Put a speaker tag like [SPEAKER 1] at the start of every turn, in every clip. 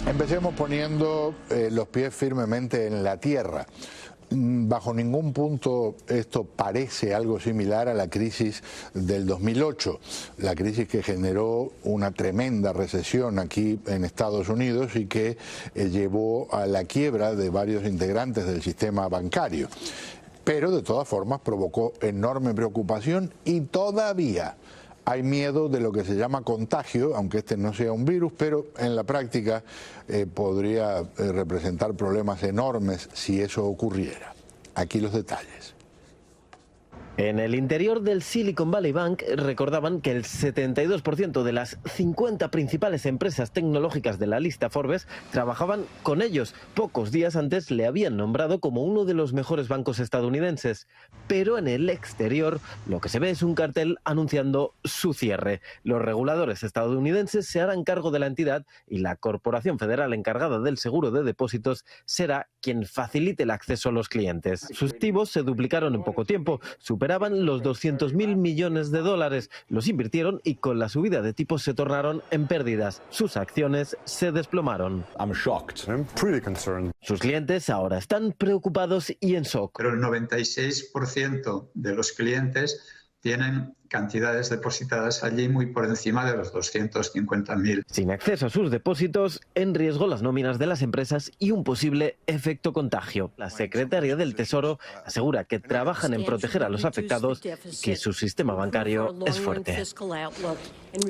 [SPEAKER 1] Empecemos poniendo los pies firmemente en la tierra. Bajo ningún punto esto parece algo similar a la crisis del 2008, la crisis que generó una tremenda recesión aquí en Estados Unidos y que llevó a la quiebra de varios integrantes del sistema bancario. Pero de todas formas provocó enorme preocupación y todavía hay miedo de lo que se llama contagio, aunque este no sea un virus, pero en la práctica podría representar problemas enormes si eso ocurriera. Aquí los detalles.
[SPEAKER 2] En el interior del Silicon Valley Bank recordaban que el 72% de las 50 principales empresas tecnológicas de la lista Forbes trabajaban con ellos. Pocos días antes le habían nombrado como uno de los mejores bancos estadounidenses. Pero en el exterior lo que se ve es un cartel anunciando su cierre. Los reguladores estadounidenses se harán cargo de la entidad y la corporación federal encargada del seguro de depósitos será quien facilite el acceso a los clientes. Sus activos se duplicaron en poco tiempo, superaban los 200.000 millones de dólares. Los invirtieron y con la subida de tipos se tornaron en pérdidas. Sus acciones se desplomaron. Sus clientes ahora están preocupados y en shock.
[SPEAKER 3] Pero el 96% de los clientes tienen cantidades depositadas allí muy por encima de los 250.000.
[SPEAKER 2] Sin acceso a sus depósitos, en riesgo las nóminas de las empresas y un posible efecto contagio. La secretaria del Tesoro asegura que trabajan en proteger a los afectados y que su sistema bancario es fuerte.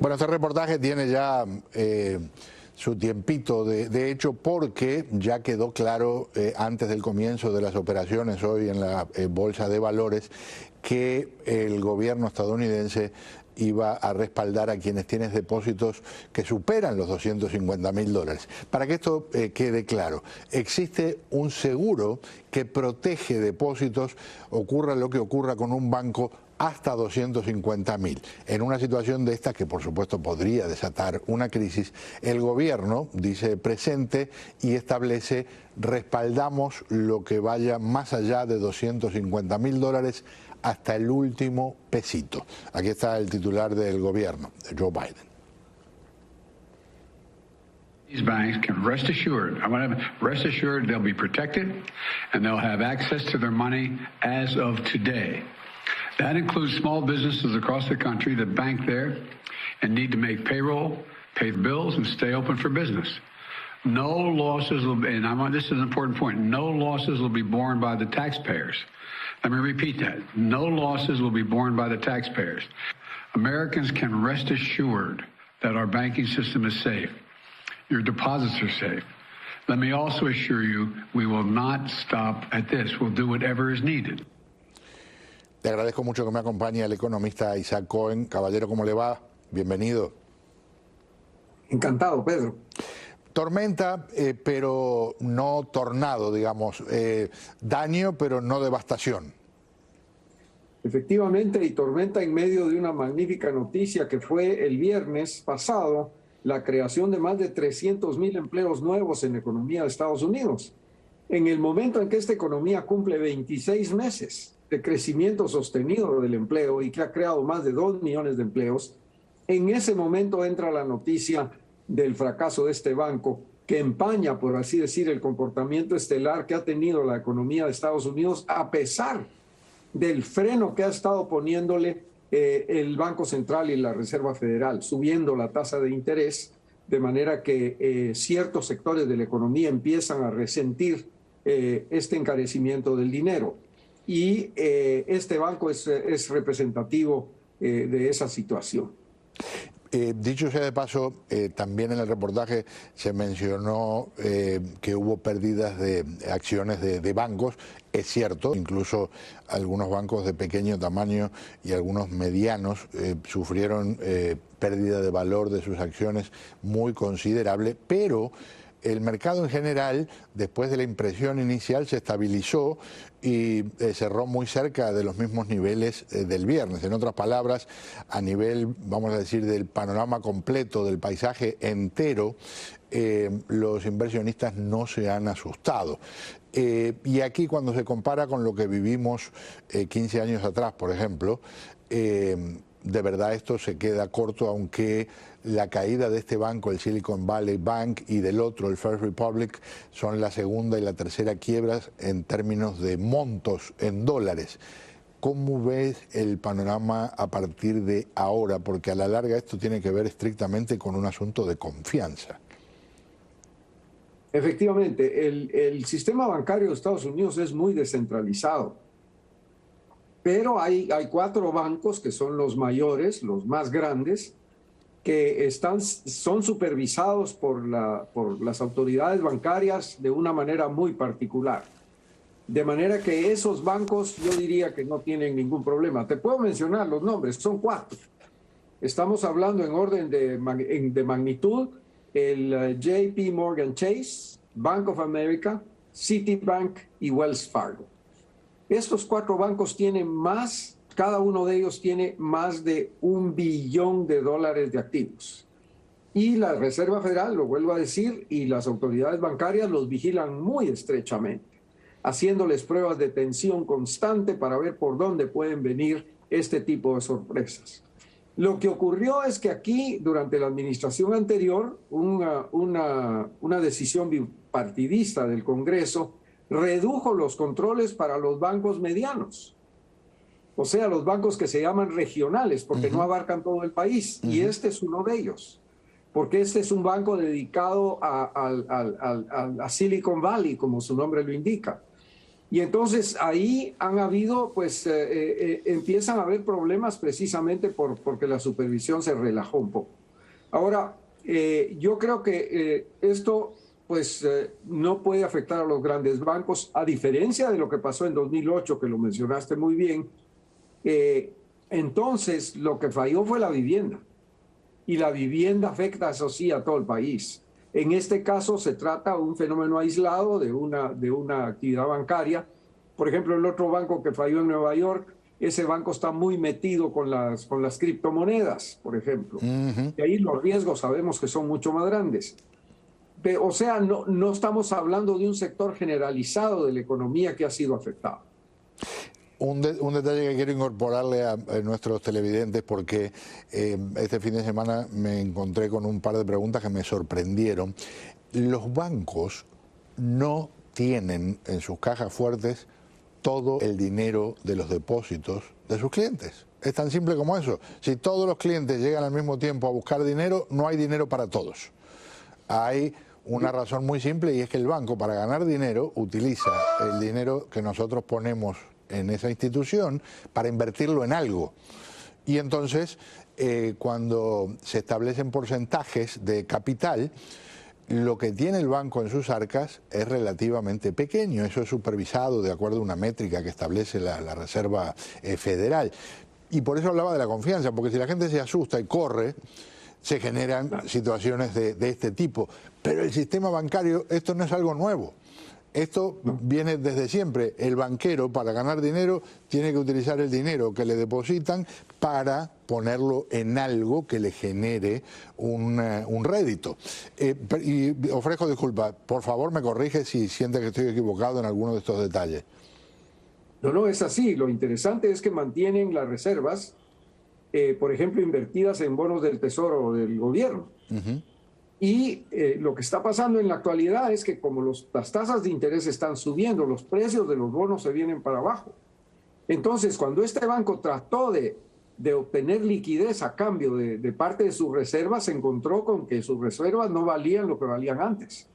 [SPEAKER 1] Bueno, este reportaje tiene ya su tiempito de hecho, porque ya quedó claro antes del comienzo de las operaciones hoy en la Bolsa de Valores que el gobierno estadounidense iba a respaldar a quienes tienen depósitos que superan los 250.000 dólares. Para que esto quede claro, existe un seguro que protege depósitos, ocurra lo que ocurra con un banco, hasta 250.000. En una situación de esta, que por supuesto podría desatar una crisis, el gobierno dice presente y establece: respaldamos lo que vaya más allá de 250.000 dólares hasta el último pesito. Aquí está el titular del gobierno, Joe Biden.
[SPEAKER 4] These banks can rest assured, rest assured they'll be protected and they'll have access to their money as of today. That includes small businesses across the country that bank there and need to make payroll, pay bills, and stay open for business. No losses will be, and this is an important point, no losses will be borne by the taxpayers. Let me repeat that. No losses will be borne by the taxpayers. Americans can rest assured that our banking system is safe. Your deposits are safe. Let me also assure you, we will not stop at this. We'll do whatever is needed.
[SPEAKER 1] Le agradezco mucho que me acompañe el economista Isaac Cohen. Caballero, ¿cómo le va? Bienvenido.
[SPEAKER 5] Encantado, Pedro.
[SPEAKER 1] Tormenta, pero no tornado, digamos. Daño, pero no devastación.
[SPEAKER 5] Efectivamente, y tormenta en medio de una magnífica noticia que fue el viernes pasado, la creación de más de 300.000 empleos nuevos en la economía de Estados Unidos. En el momento en que esta economía cumple 26 meses de crecimiento sostenido del empleo y que ha creado más de 2 millones de empleos, en ese momento entra la noticia del fracaso de este banco, que empaña, por así decir, el comportamiento estelar que ha tenido la economía de Estados Unidos, a pesar del freno que ha estado poniéndole el Banco Central y la Reserva Federal, subiendo la tasa de interés, de manera que ciertos sectores de la economía empiezan a resentir este encarecimiento del dinero. Y este banco es representativo de esa situación.
[SPEAKER 1] Dicho sea de paso, también en el reportaje se mencionó que hubo pérdidas de acciones de bancos. Es cierto, incluso algunos bancos de pequeño tamaño y algunos medianos sufrieron pérdida de valor de sus acciones muy considerable, pero el mercado en general, después de la impresión inicial, se estabilizó y cerró muy cerca de los mismos niveles del viernes. En otras palabras, a nivel, vamos a decir, del panorama completo, del paisaje entero, los inversionistas no se han asustado. Y aquí, cuando se compara con lo que vivimos 15 años atrás, por ejemplo, de verdad esto se queda corto, aunque la caída de este banco, el Silicon Valley Bank, y del otro, el First Republic, son la segunda y la tercera quiebras en términos de montos en dólares. ¿Cómo ves el panorama a partir de ahora? Porque a la larga esto tiene que ver estrictamente con un asunto de confianza.
[SPEAKER 5] Efectivamente, el sistema bancario de Estados Unidos es muy descentralizado, pero hay 4 bancos que son los mayores, los más grandes, que son supervisados por las autoridades bancarias de una manera muy particular. De manera que esos bancos yo diría que no tienen ningún problema. Te puedo mencionar los nombres, son 4. Estamos hablando en orden de magnitud: el JP Morgan Chase, Bank of America, Citibank y Wells Fargo. Estos 4 bancos tienen cada uno de ellos tiene más de $1 billón de activos. Y la Reserva Federal, lo vuelvo a decir, y las autoridades bancarias los vigilan muy estrechamente, haciéndoles pruebas de tensión constante para ver por dónde pueden venir este tipo de sorpresas. Lo que ocurrió es que aquí, durante la administración anterior, una decisión bipartidista del Congreso redujo los controles para los bancos medianos, o sea, los bancos que se llaman regionales, porque no abarcan todo el país, y este es uno de ellos, porque este es un banco dedicado a Silicon Valley, como su nombre lo indica. Y entonces ahí han habido, empiezan a haber problemas precisamente porque la supervisión se relajó un poco. Ahora, yo creo que esto no puede afectar a los grandes bancos, a diferencia de lo que pasó en 2008, que lo mencionaste muy bien. Entonces, lo que falló fue la vivienda. Y la vivienda afecta, eso sí, a todo el país. En este caso se trata de un fenómeno aislado de una actividad bancaria. Por ejemplo, el otro banco que falló en Nueva York, ese banco está muy metido con las criptomonedas, por ejemplo. Y ahí los riesgos sabemos que son mucho más grandes. O sea, no estamos hablando de un sector generalizado de la economía que ha sido afectado.
[SPEAKER 1] Un detalle que quiero incorporarle a nuestros televidentes, porque este fin de semana me encontré con un par de preguntas que me sorprendieron. Los bancos no tienen en sus cajas fuertes todo el dinero de los depósitos de sus clientes. Es tan simple como eso. Si todos los clientes llegan al mismo tiempo a buscar dinero, no hay dinero para todos. Hay una razón muy simple, y es que el banco, para ganar dinero, utiliza el dinero que nosotros ponemos en esa institución para invertirlo en algo. Y entonces, cuando se establecen porcentajes de capital, lo que tiene el banco en sus arcas es relativamente pequeño. Eso es supervisado de acuerdo a una métrica que establece la Reserva Federal. Y por eso hablaba de la confianza, porque si la gente se asusta y corre, se generan situaciones de este tipo. Pero el sistema bancario, esto no es algo nuevo. Esto viene desde siempre. El banquero, para ganar dinero, tiene que utilizar el dinero que le depositan para ponerlo en algo que le genere un rédito. Y ofrezco disculpas. Por favor, me corrige si siente que estoy equivocado en alguno de estos detalles.
[SPEAKER 5] No, es así. Lo interesante es que mantienen las reservas, por ejemplo, invertidas en bonos del Tesoro o del gobierno. Y lo que está pasando en la actualidad es que como las tasas de interés están subiendo, los precios de los bonos se vienen para abajo. Entonces, cuando este banco trató de obtener liquidez a cambio de parte de sus reservas, se encontró con que sus reservas no valían lo que valían antes.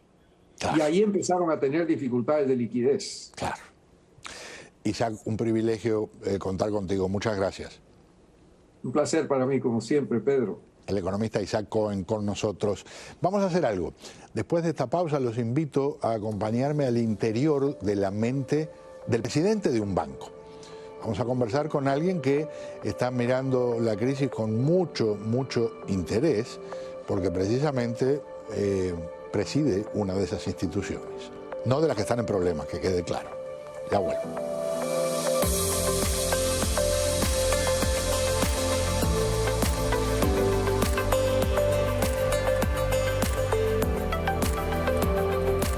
[SPEAKER 5] Claro. Y ahí empezaron a tener dificultades de liquidez.
[SPEAKER 1] Claro. Isaac, un privilegio contar contigo. Muchas gracias.
[SPEAKER 5] Un placer para mí, como siempre, Pedro.
[SPEAKER 1] El economista Isaac Cohen con nosotros. Vamos a hacer algo. Después de esta pausa los invito a acompañarme al interior de la mente del presidente de un banco. Vamos a conversar con alguien que está mirando la crisis con mucho interés, porque precisamente preside una de esas instituciones. No de las que están en problemas, que quede claro. Ya vuelvo.